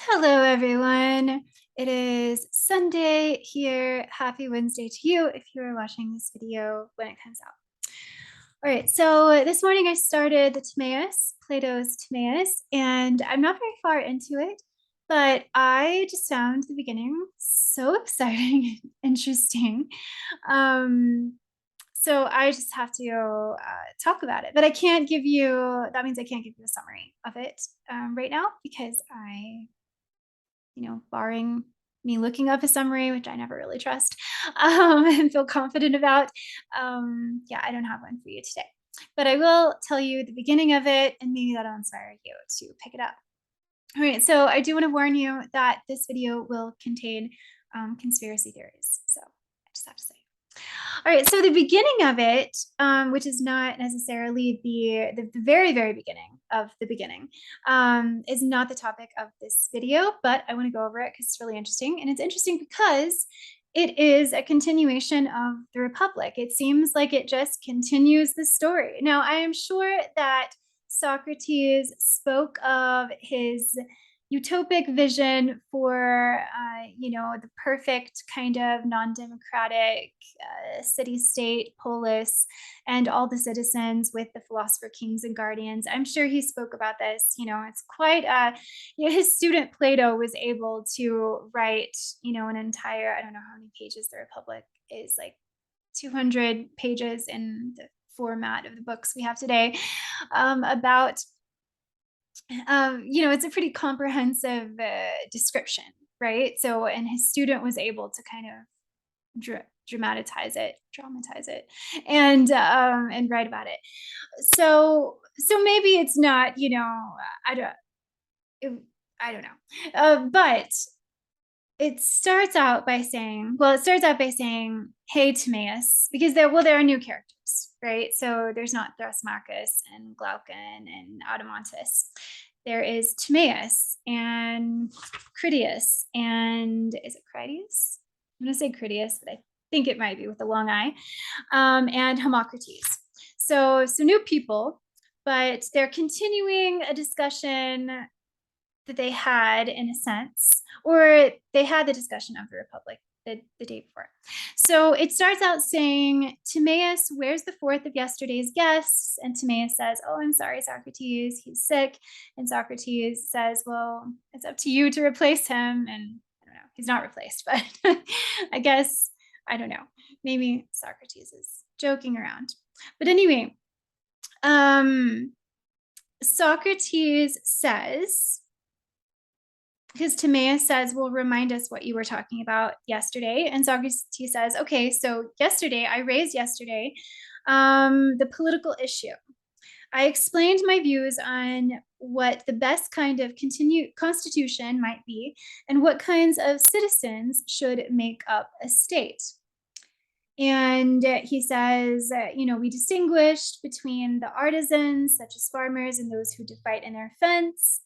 Hello, everyone. It is Sunday here. Happy Wednesday to you if you are watching this video when it comes out. All right, so this morning I started the Timaeus, Plato's Timaeus, and I'm not very far into it, but I just found the beginning so exciting and interesting. Um, so I just have to talk about it, but I can't give you, that means I can't give you a summary of it right now because barring me looking up a summary, which I never really trust and feel confident about. Yeah, I don't have one for you today. But I will tell you the beginning of it, and maybe that'll inspire you to pick it up. All right, so I do want to warn you that this video will contain conspiracy theories. So I just have to say. All right, so the beginning of it, which is not necessarily the very, very beginning of the beginning, is not the topic of this video, but I want to go over it because it's really interesting. And it's interesting because it is a continuation of the Republic. It seems like it just continues the story. Now, I am sure that Socrates spoke of his utopic vision for the perfect kind of non-democratic city-state polis and all the citizens with the philosopher kings and guardians. I'm sure he spoke about this. It's quite his student Plato was able to write an entire, I don't know how many pages the Republic is, like 200 pages in the format of the books we have today, about it's a pretty comprehensive description, right? So, and his student was able to kind of dramatize it, and write about it. So maybe it's not, I don't, it, I don't know, but it starts out by saying, "Hey, Timaeus," because there are new characters, right? So there's not Thrasymachus and Glaucon and Adeimantus. There is Timaeus and Critias, and is it Critias? I'm gonna say Critias, but I think it might be with a long I, and Hermocrates. So new people, but they're continuing a discussion that they had, in a sense, or they had the discussion of the Republic the day before. So it starts out saying, "Timaeus, where's the fourth of yesterday's guests?" And Timaeus says, "Oh, I'm sorry, Socrates, he's sick." And Socrates says, "Well, it's up to you to replace him." And I don't know, he's not replaced, but I guess, I don't know, maybe Socrates is joking around. But anyway, Socrates says, because Timaeus says, "Well, remind us what you were talking about yesterday." And Socrates says, "Okay, so I raised yesterday the political issue. I explained my views on what the best kind of constitution might be and what kinds of citizens should make up a state." And he says, "We distinguished between the artisans, such as farmers, and those who fight in their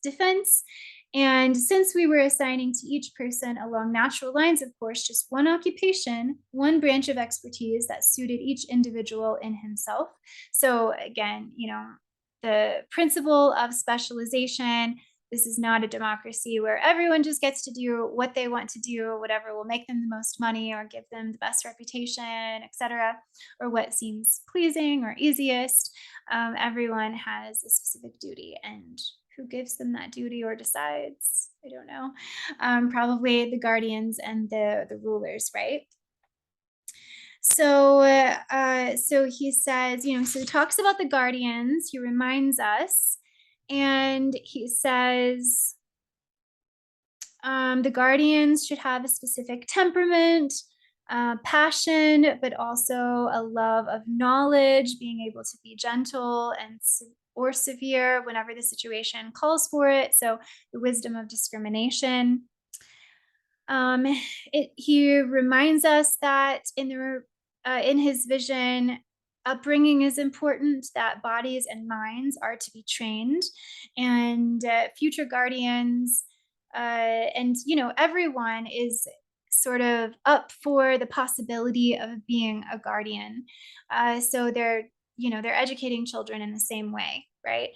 defense. And since we were assigning to each person along natural lines, of course, just one occupation, one branch of expertise that suited each individual in himself." So again, the principle of specialization. This is not a democracy where everyone just gets to do what they want to do, whatever will make them the most money or give them the best reputation, etc., or what seems pleasing or easiest. Everyone has a specific duty, and who gives them that duty or decides? I don't know. Probably the guardians and the rulers, right? So he says, so he talks about the guardians. He reminds us, and he says, the guardians should have a specific temperament, passion, but also a love of knowledge, being able to be gentle or severe whenever the situation calls for it. So the wisdom of discrimination. He reminds us that in his vision, upbringing is important, that bodies and minds are to be trained, and future guardians, and everyone is sort of up for the possibility of being a guardian. So they're they're educating children in the same way, right?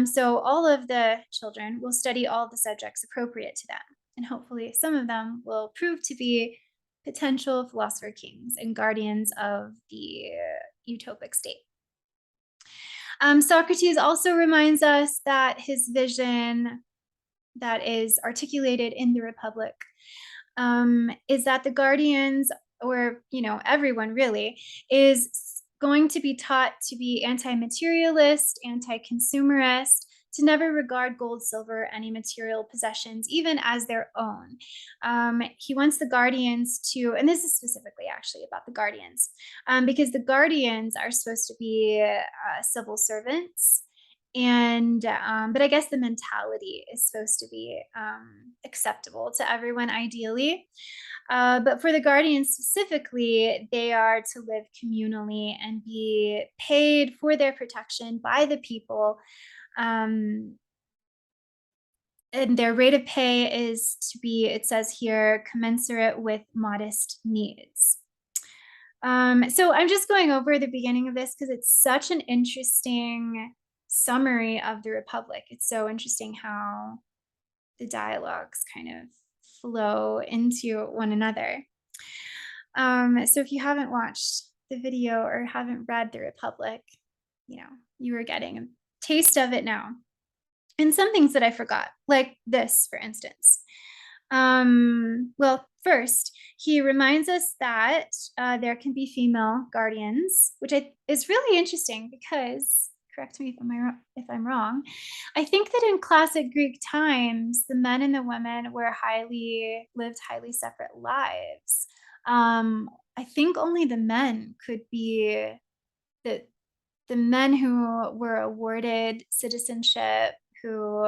So all of the children will study all the subjects appropriate to them, and hopefully some of them will prove to be potential philosopher kings and guardians of the utopic state. Socrates also reminds us that his vision that is articulated in the Republic is that the guardians, or everyone really, is going to be taught to be anti-materialist, anti-consumerist, to never regard gold, silver, any material possessions, even as their own. He wants the guardians to, and this is specifically actually about the guardians, because the guardians are supposed to be civil servants. And but I guess the mentality is supposed to be acceptable to everyone ideally. But for the guardians specifically, they are to live communally and be paid for their protection by the people. Um, and their rate of pay is to be, it says here, commensurate with modest needs. So I'm just going over the beginning of this because it's such an interesting summary of the Republic. It's so interesting how the dialogues kind of flow into one another. So if you haven't watched the video or haven't read the Republic, you are getting a taste of it now. And some things that I forgot, like this, for instance. Well, first, he reminds us that there can be female guardians, which is really interesting because, correct me if I'm wrong, I think that in classic Greek times, the men and the women lived highly separate lives. I think only the men could be the men who were awarded citizenship, who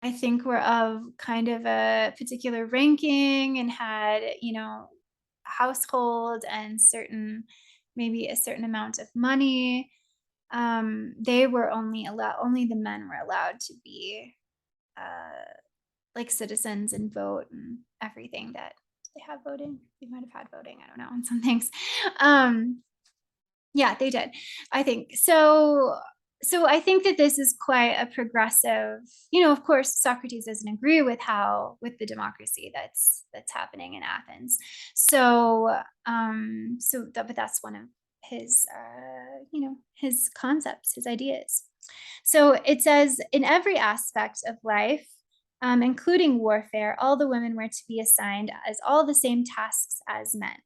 I think were of kind of a particular ranking and had, household and maybe a certain amount of money. They were only the men were allowed to be like citizens and vote and everything. That they have voting. They might have had voting. I don't know, on some things. Yeah, they did. I think so. So I think that this is quite a progressive, of course, Socrates doesn't agree with the democracy that's happening in Athens. So, but that's one of his, his concepts, his ideas. So it says, in every aspect of life, including warfare, all the women were to be assigned as all the same tasks as men.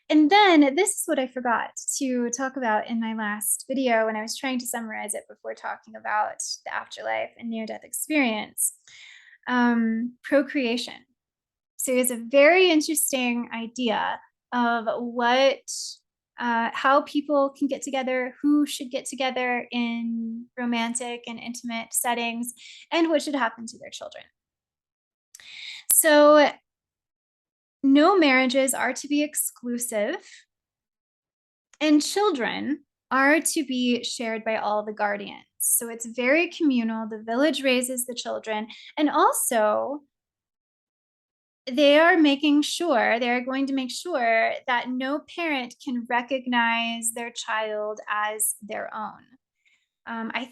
And then this is what I forgot to talk about in my last video when I was trying to summarize it before talking about the afterlife and near-death experience. Procreation. So it's a very interesting idea of how people can get together, who should get together in romantic and intimate settings, and what should happen to their children. So no marriages are to be exclusive, and children are to be shared by all the guardians. So it's very communal. The village raises the children, and also they are going to make sure that no parent can recognize their child as their own. I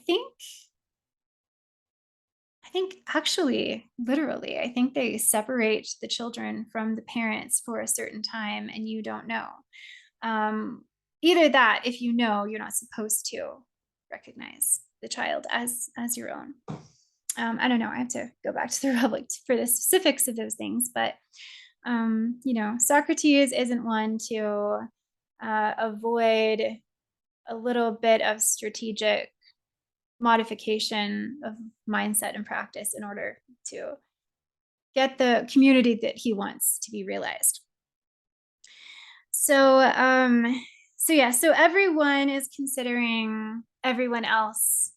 think actually, literally, I think they separate the children from the parents for a certain time, and you don't know. Either that, if you're not supposed to recognize the child as your own. I don't know. I have to go back to the Republic for the specifics of those things, but Socrates isn't one to avoid a little bit of strategic modification of mindset and practice in order to get the community that he wants to be realized. So everyone is considering everyone else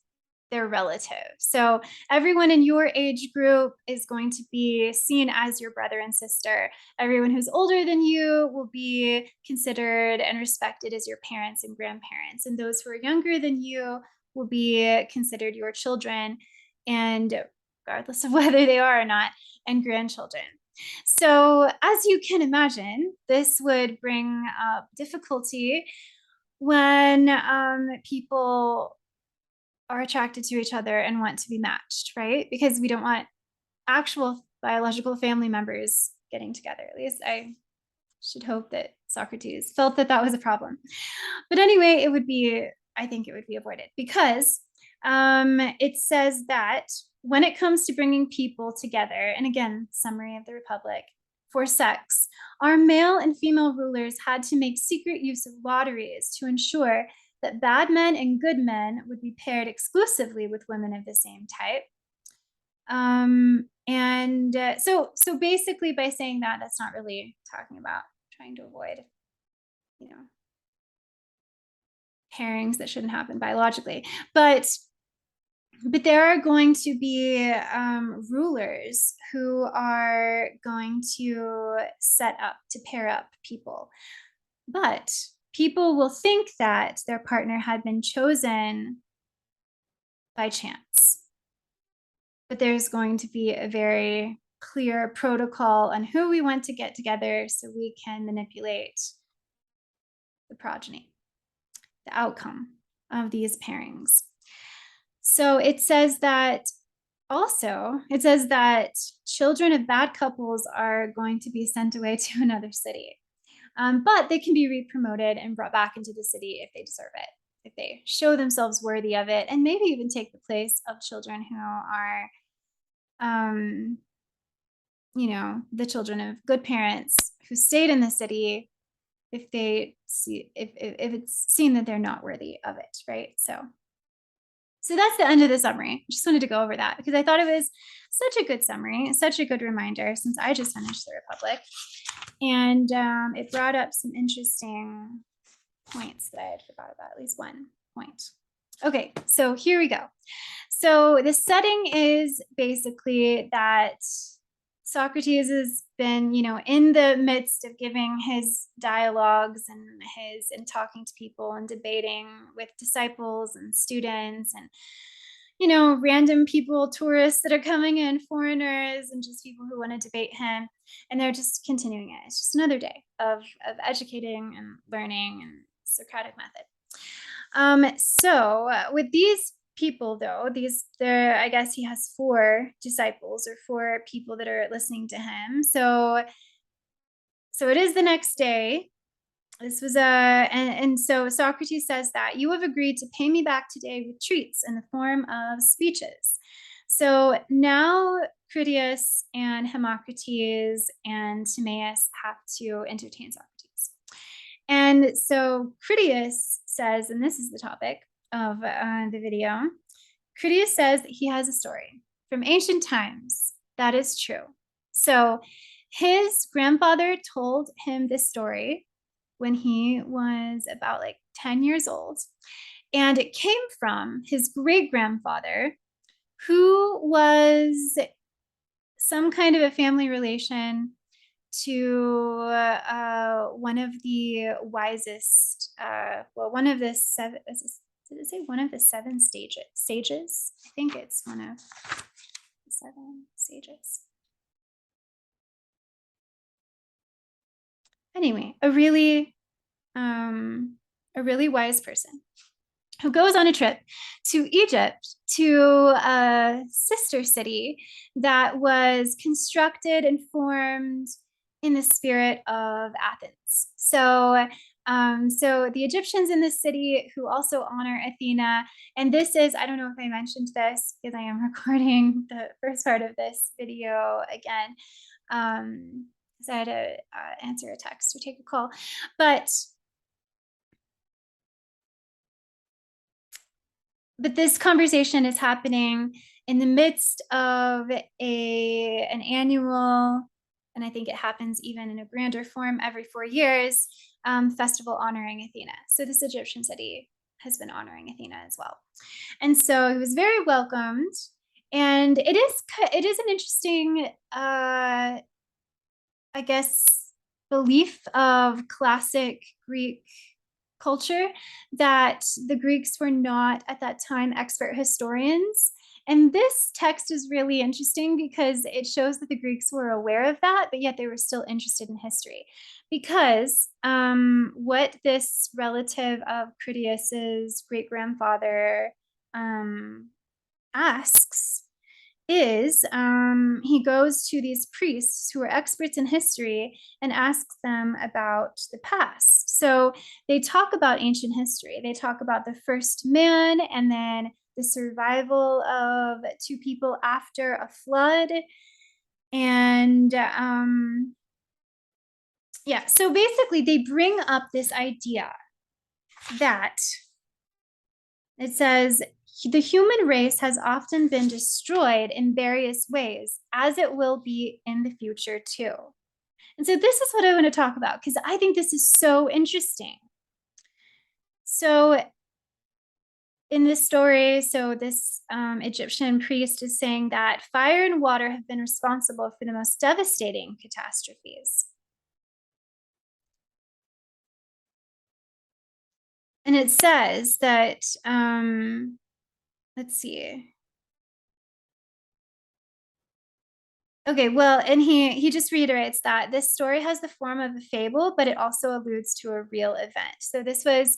their relative. So everyone in your age group is going to be seen as your brother and sister. Everyone who's older than you will be considered and respected as your parents and grandparents. And those who are younger than you will be considered your children, and regardless of whether they are or not, and grandchildren. So, as you can imagine, this would bring up difficulty when people are attracted to each other and want to be matched, right? Because we don't want actual biological family members getting together. At least I should hope that Socrates felt that that was a problem. But anyway, I think it would be avoided because it says that when it comes to bringing people together, and again, summary of the Republic, for sex, our male and female rulers had to make secret use of lotteries to ensure that bad men and good men would be paired exclusively with women of the same type. So basically, by saying that, that's not really talking about trying to avoid, you know, pairings that shouldn't happen biologically. But there are going to be rulers who are going to set up to pair up people. But people will think that their partner had been chosen by chance. But there's going to be a very clear protocol on who we want to get together so we can manipulate the progeny, the outcome of these pairings. So it says that children of bad couples are going to be sent away to another city. But they can be re-promoted and brought back into the city if they deserve it, if they show themselves worthy of it, and maybe even take the place of children who are, the children of good parents who stayed in the city if it's seen that they're not worthy of it, right? So that's the end of the summary. I just wanted to go over that because I thought it was such a good summary, such a good reminder since I just finished the Republic. And it brought up some interesting points that I had forgot about, at least one point. Okay, so here we go. So the setting is basically that Socrates has been, in the midst of giving his dialogues and talking to people and debating with disciples and students and, random people, tourists that are coming in, foreigners, and just people who want to debate him. And they're just continuing it. It's just another day of educating and learning and Socratic method. So with these people, though, I guess he has 4 disciples or 4 people that are listening to him. So it is the next day. This was and so Socrates says that you have agreed to pay me back today with treats in the form of speeches. So now Critias and Hermocrates and Timaeus have to entertain Socrates. And so Critias says, and this is the topic of the video, Critias says that he has a story from ancient times. That is true. So his grandfather told him this story when he was about 10 years old. And it came from his great-grandfather, who was some kind of a family relation to one of the wisest, one of the 7, did it say one of the 7 sages? I think it's one of the 7 sages. Anyway, a really wise person who goes on a trip to Egypt, to a sister city that was constructed and formed in the spirit of Athens. So the Egyptians in this city who also honor Athena, and this is, I don't know if I mentioned this because I am recording the first part of this video again, because I had to answer a text or take a call, but this conversation is happening in the midst of an annual, and I think it happens even in a grander form every 4 years, festival honoring Athena. So this Egyptian city has been honoring Athena as well. And so he was very welcomed. And it is an interesting, I guess, belief of classic Greek culture that the Greeks were not at that time expert historians, And this text is really interesting because it shows that the Greeks were aware of that, but yet they were still interested in history. Because what this relative of Critias's great grandfather asks is he goes to these priests who are experts in history and asks them about the past. So they talk about ancient history. They talk about the first man and then the survival of two people after a flood. And yeah, so basically they bring up this idea that it says the human race has often been destroyed in various ways, as it will be in the future too. And so this is what I want to talk about because I think this is so interesting. So in this story, so this Egyptian priest is saying that fire and water have been responsible for the most devastating catastrophes. And it says that, let's see. Okay, well, and he just reiterates that this story has the form of a fable, but it also alludes to a real event. So this was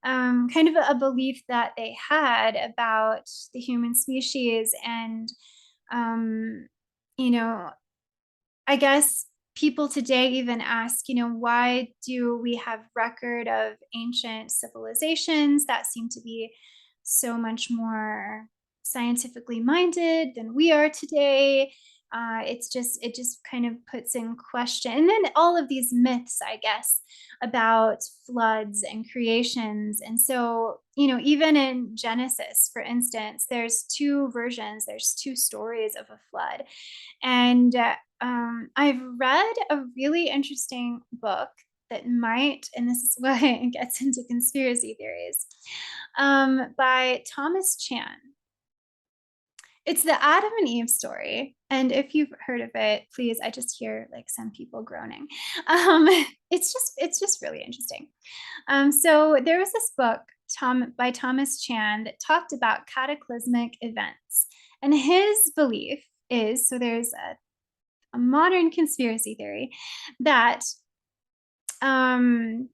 kind of a belief that they had about the human species, and you know, I guess people today even ask, why do we have record of ancient civilizations that seem to be so much more scientifically minded than we are today? It just kind of puts in question, and then all of these myths, I guess, about floods and creations. And so, even in Genesis, for instance, there's two versions, there's two stories of a flood. And I've read a really interesting book that might, and this is why it gets into conspiracy theories, by Thomas Chan. It's the Adam and Eve story. And if you've heard of it, please, I just hear like some people groaning. Um, it's just really interesting. So there was this book by Thomas Chan that talked about cataclysmic events. And his belief is, so there's a modern conspiracy theory that um,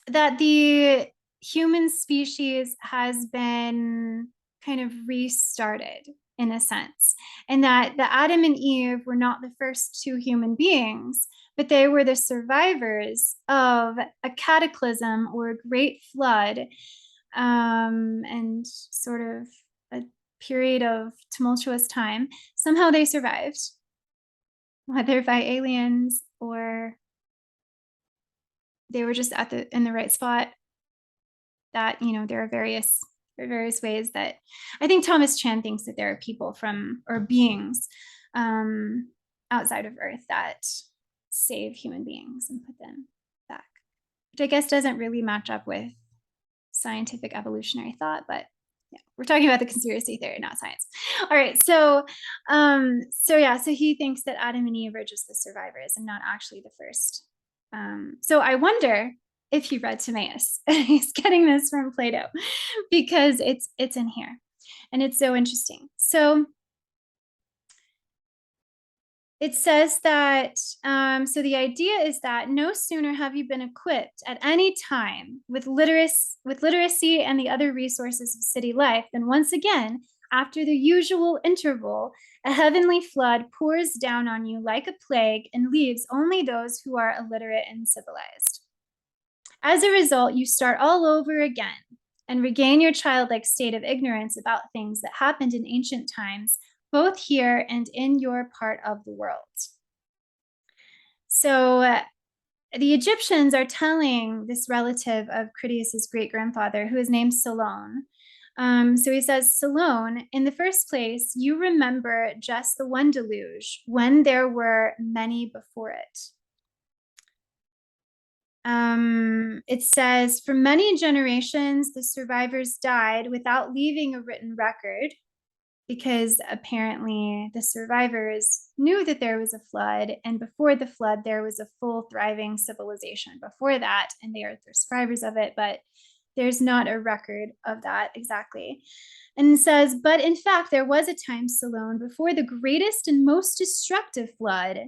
that the human species has been kind of restarted in a sense, and that the Adam and Eve were not the first two human beings, but they were the survivors of a cataclysm or a great flood, and sort of a period of tumultuous time. Somehow they survived, whether by aliens or they were just in the right spot. That there are various ways that I think Thomas Chan thinks that there are people from or beings outside of Earth that save human beings and put them back, which I guess doesn't really match up with scientific evolutionary thought, but yeah, we're talking about the conspiracy theory, not science. All right, so so he thinks that Adam and Eve are just the survivors and not actually the first. So I wonder if he read Timaeus. He's getting this from Plato because it's in here, and it's so interesting. So it says that, so the idea is that no sooner have you been equipped at any time with literacy and the other resources of city life than once again, after the usual interval, a heavenly flood pours down on you like a plague and leaves only those who are illiterate and civilized. As a result, you start all over again and regain your childlike state of ignorance about things that happened in ancient times, both here and in your part of the world. So the Egyptians are telling this relative of Critias's great grandfather, who is named Solon. So he says, Solon, in the first place, you remember just the one deluge when there were many before it. It says, for many generations, the survivors died without leaving a written record, because apparently the survivors knew that there was a flood, and before the flood, there was a full thriving civilization before that, and they are the survivors of it, but there's not a record of that exactly. And it says, but in fact, there was a time, Solon, before the greatest and most destructive flood,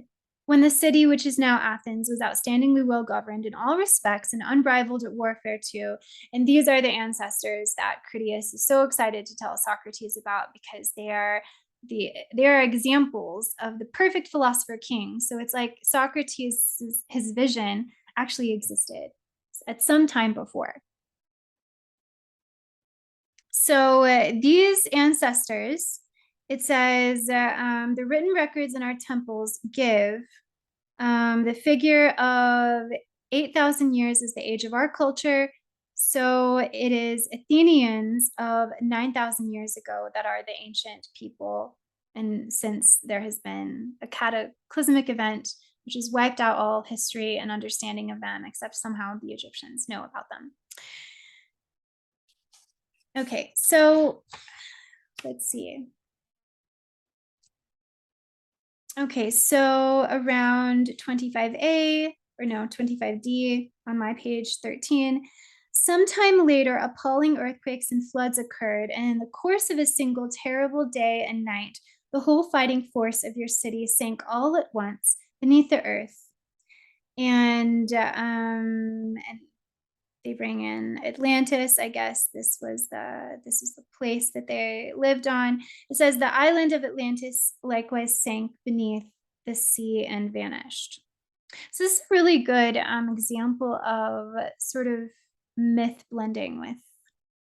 when the city, which is now Athens, was outstandingly well governed in all respects and unrivaled at warfare too. And these are the ancestors that Critias is so excited to tell Socrates about, because they are examples of the perfect philosopher king. So it's like Socrates, his vision actually existed at some time before. So these ancestors, it says, the written records in our temples give the figure of 8,000 years is the age of our culture. So it is Athenians of 9,000 years ago that are the ancient people. And since there has been a cataclysmic event, which has wiped out all history and understanding of them, except somehow the Egyptians know about them. Okay, so let's see. Okay, so around 25A, or no, 25D on my page 13, sometime later, appalling earthquakes and floods occurred, and in the course of a single terrible day and night, the whole fighting force of your city sank all at once beneath the earth. And they bring in Atlantis. I guess this is the place that they lived on. It says the island of Atlantis likewise sank beneath the sea and vanished. So this is a really good example of sort of myth blending with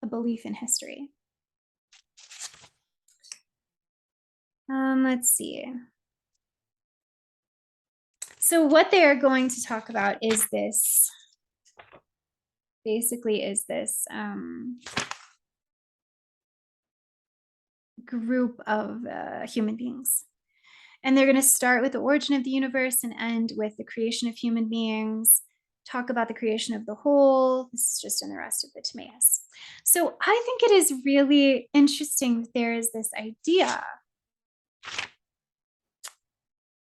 a belief in history. Let's see. So what they are going to talk about is this. Basically, is this group of human beings. And they're going to start with the origin of the universe and end with the creation of human beings, talk about the creation of the whole. This is just in the rest of the Timaeus. So I think it is really interesting that there is this idea,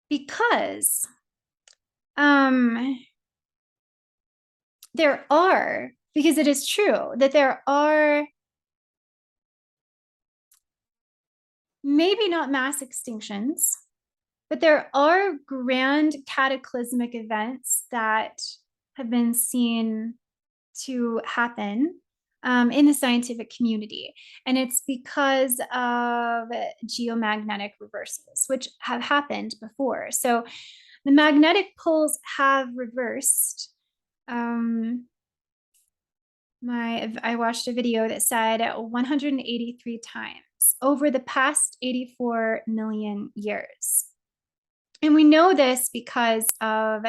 because because it is true that there are maybe not mass extinctions, but there are grand cataclysmic events that have been seen to happen in the scientific community. And it's because of geomagnetic reversals, which have happened before. So the magnetic poles have reversed. I watched a video that said 183 times over the past 84 million years. And we know this because of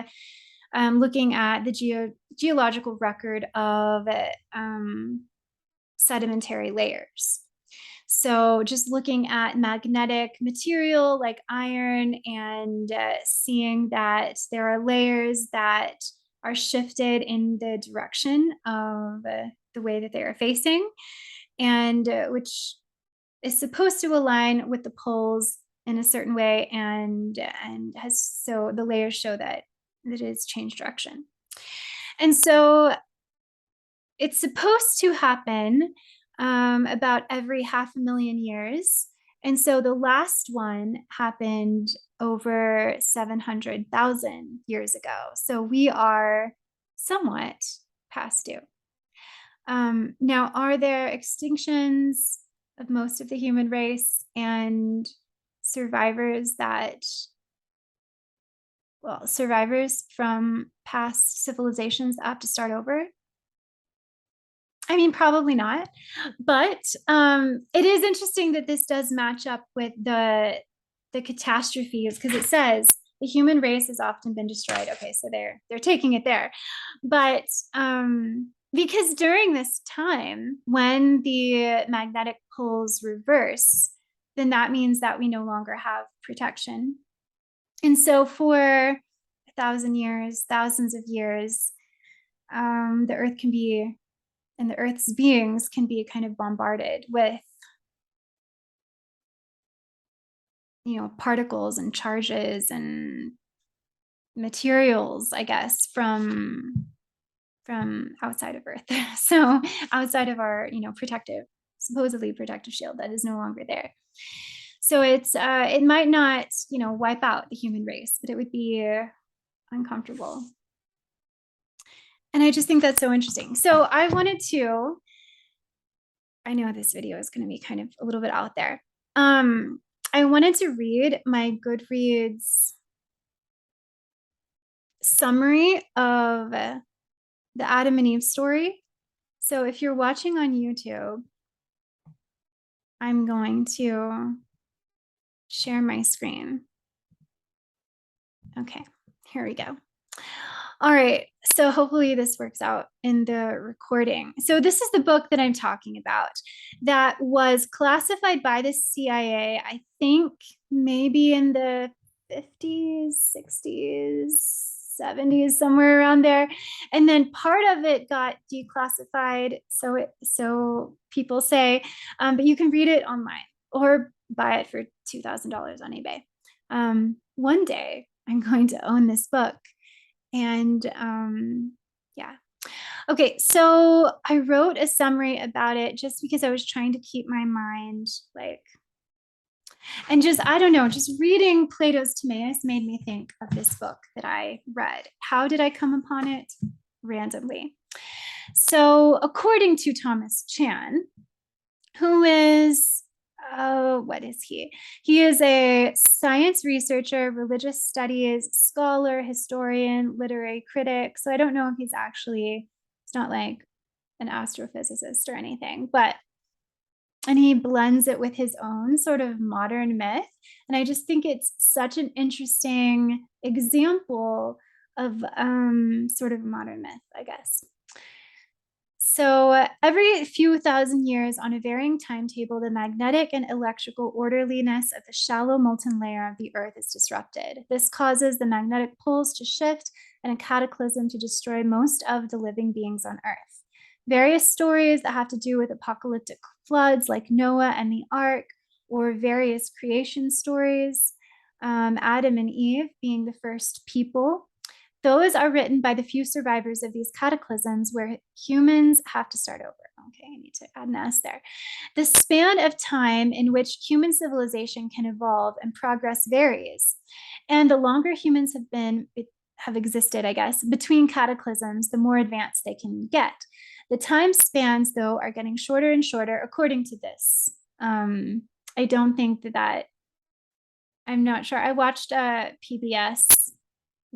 looking at the geological record of sedimentary layers. So just looking at magnetic material like iron and seeing that there are layers that are shifted in the direction of the way that they are facing, and which is supposed to align with the poles in a certain way, and so the layers show that it has changed direction. And so it's supposed to happen about every 500,000 years. And so the last one happened over 700,000 years ago. So we are somewhat past due. Now, are there extinctions of most of the human race and survivors from past civilizations that have to start over? I mean, probably not, but it is interesting that this does match up with the catastrophes, because it says the human race has often been destroyed. Okay, so they're taking it there, but because during this time when the magnetic poles reverse, then that means that we no longer have protection, and so for 1,000 years, thousands of years, the Earth can be, and the Earth's beings can be kind of bombarded with, particles and charges and materials, I guess, from from outside of Earth. So outside of our, supposedly protective shield that is no longer there. So it might not, wipe out the human race, but it would be uncomfortable. And I just think that's so interesting. So I know this video is going to be kind of a little bit out there. I wanted to read my Goodreads summary of the Adam and Eve story. So if you're watching on YouTube, I'm going to share my screen. Okay, here we go. All right, so hopefully this works out in the recording. So this is the book that I'm talking about that was classified by the CIA, I think maybe in the 50s, 60s, 70s, somewhere around there. And then part of it got declassified, so people say, but you can read it online or buy it for $2,000 on eBay. One day I'm going to own this book. And yeah. Okay, so I wrote a summary about it just because I was trying to keep my mind and just, I don't know, just reading Plato's Timaeus made me think of this book that I read. How did I come upon it? Randomly. So according to Thomas Chan, who is what is he? He is a science researcher, religious studies scholar, historian, literary critic. So I don't know if it's not like an astrophysicist or anything, and he blends it with his own sort of modern myth. And I just think it's such an interesting example of sort of modern myth, I guess. So every few thousand years on a varying timetable, the magnetic and electrical orderliness of the shallow molten layer of the Earth is disrupted. This causes the magnetic poles to shift and a cataclysm to destroy most of the living beings on Earth. Various stories that have to do with apocalyptic floods like Noah and the Ark, or various creation stories, Adam and Eve being the first people, those are written by the few survivors of these cataclysms where humans have to start over. Okay, I need to add an S there. The span of time in which human civilization can evolve and progress varies. And the longer humans have existed, I guess, between cataclysms, the more advanced they can get. The time spans, though, are getting shorter and shorter according to this. I don't think that I'm not sure. I watched a PBS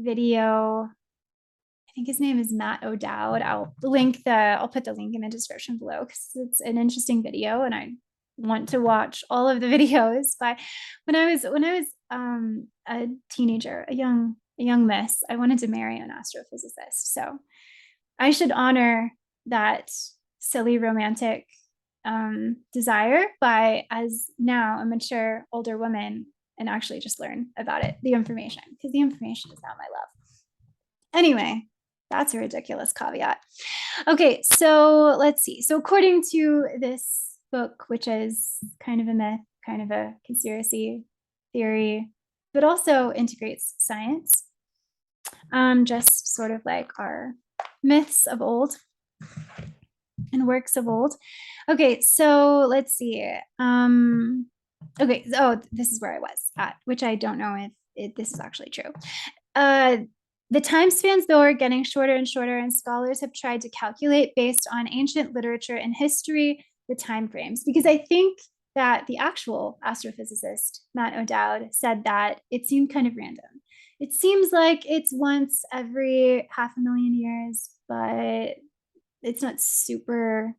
video. I think his name is Matt O'Dowd. I'll put the link in the description below because it's an interesting video and I want to watch all of the videos. But when I was a teenager, a young miss, I wanted to marry an astrophysicist. So I should honor that silly romantic desire by, as now a mature older woman, and actually just learn about it, the information, because the information is not my love. Anyway, that's a ridiculous caveat. Okay, so let's see. So according to this book, which is kind of a myth, kind of a conspiracy theory, but also integrates science, just sort of like our myths of old and works of old. Okay, so let's see. Okay, this is where I was at, which I don't know if this is actually true. The time spans, though, are getting shorter and shorter, and scholars have tried to calculate based on ancient literature and history the time frames, because I think that the actual astrophysicist, Matt O'Dowd, said that it seemed kind of random. It seems like it's once every 500,000 years, but it's not super,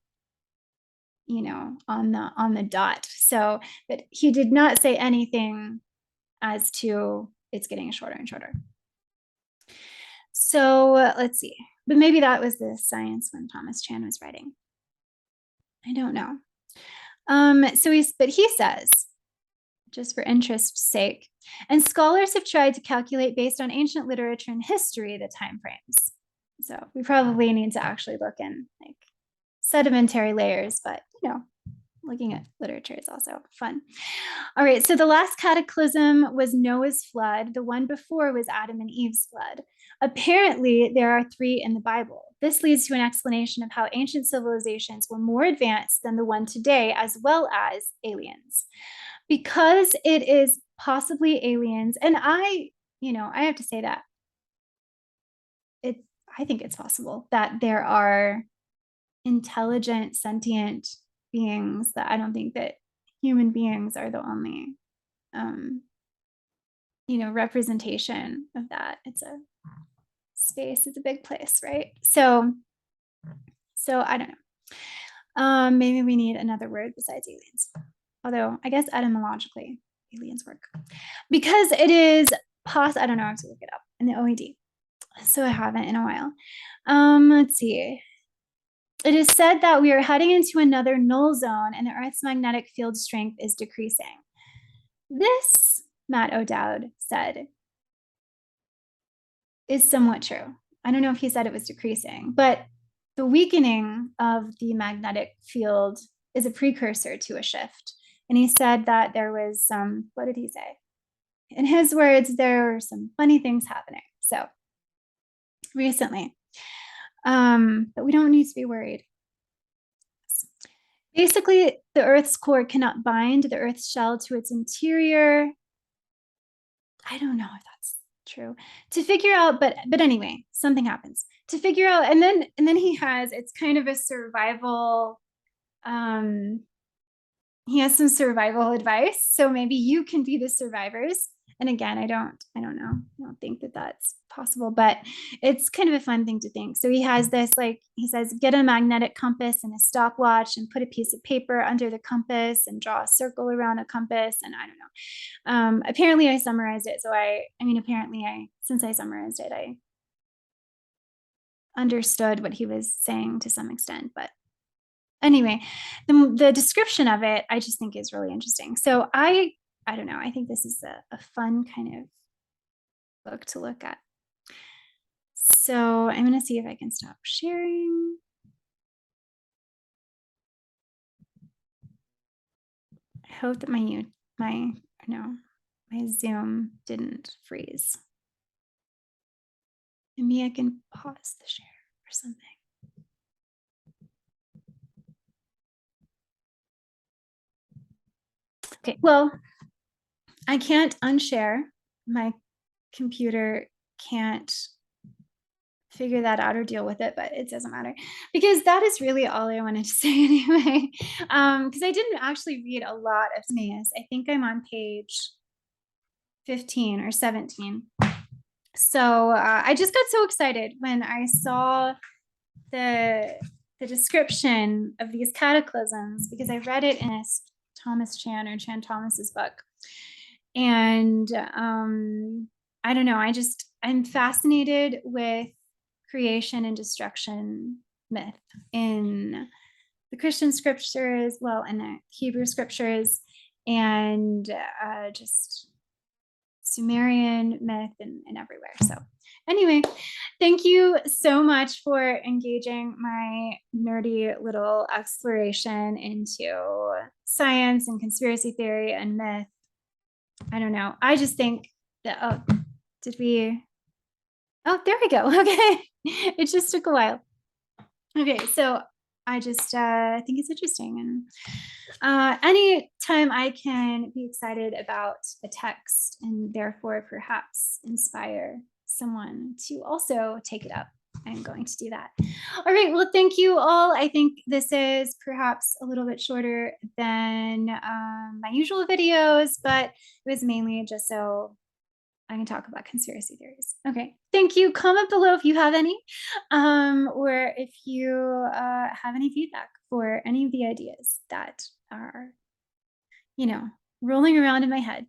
on the dot. So, but he did not say anything as to it's getting shorter and shorter. So let's see, but maybe that was the science when Thomas Chan was writing. I don't know. But he says, just for interest's sake, and scholars have tried to calculate based on ancient literature and history the time frames. So we probably need to actually look in like sedimentary layers, but Looking at literature is also fun. All right, so the last cataclysm was Noah's flood. The one before was Adam and Eve's flood. Apparently, there are 3 in the Bible. This leads to an explanation of how ancient civilizations were more advanced than the one today, as well as aliens. Because it is possibly aliens, and I have to say that I think it's possible that there are intelligent, sentient beings, that I don't think that human beings are the only um, representation of that. It's a space, it's a big place, right? So I don't know. Maybe we need another word besides aliens. Although I guess etymologically, aliens work. Because it is I don't know, I have to look it up in the OED. So I haven't in a while. Let's see. It is said that we are heading into another null zone and the Earth's magnetic field strength is decreasing. This, Matt O'Dowd said, is somewhat true. I don't know if he said it was decreasing, but the weakening of the magnetic field is a precursor to a shift. And he said that there was some, what did he say? In his words, there were some funny things happening. So recently, but we don't need to be worried. Basically, the Earth's core cannot bind the Earth's shell to its interior. I don't know if that's true. To figure out, but anyway, something happens. To figure out, and then he has, it's kind of a survival, he has some survival advice. So maybe you can be the survivors. And again, I don't know. I don't think that that's possible, but it's kind of a fun thing to think. So he has this, like, he says, get a magnetic compass and a stopwatch and put a piece of paper under the compass and draw a circle around a compass. And I don't know. Apparently I summarized it. So since I summarized it, I understood what he was saying to some extent, but anyway, the description of it, I just think is really interesting. So I don't know. I think this is a fun kind of book to look at. So I'm going to see if I can stop sharing. I hope that my Zoom didn't freeze. Maybe I can pause the share or something. Okay, well, I can't unshare. My computer can't figure that out or deal with it, but it doesn't matter because that is really all I wanted to say anyway. Because I didn't actually read a lot of Timaeus. I think I'm on page 15 or 17. So I just got so excited when I saw the description of these cataclysms because I read it in Thomas Chan or Chan Thomas's book. And I don't know, I'm fascinated with creation and destruction myth in the Christian scriptures, well, in the Hebrew scriptures, and just Sumerian myth and everywhere. So anyway, thank you so much for engaging my nerdy little exploration into science and conspiracy theory and myth. I don't know. I just think that, there we go. Okay. It just took a while. Okay. So I just think it's interesting. And anytime I can be excited about a text and therefore perhaps inspire someone to also take it up, I'm going to do that. All right. Well, thank you all. I think this is perhaps a little bit shorter than my usual videos, but it was mainly just so I can talk about conspiracy theories. Okay, thank you. Comment below if you have any, or if you have any feedback for any of the ideas that are, rolling around in my head.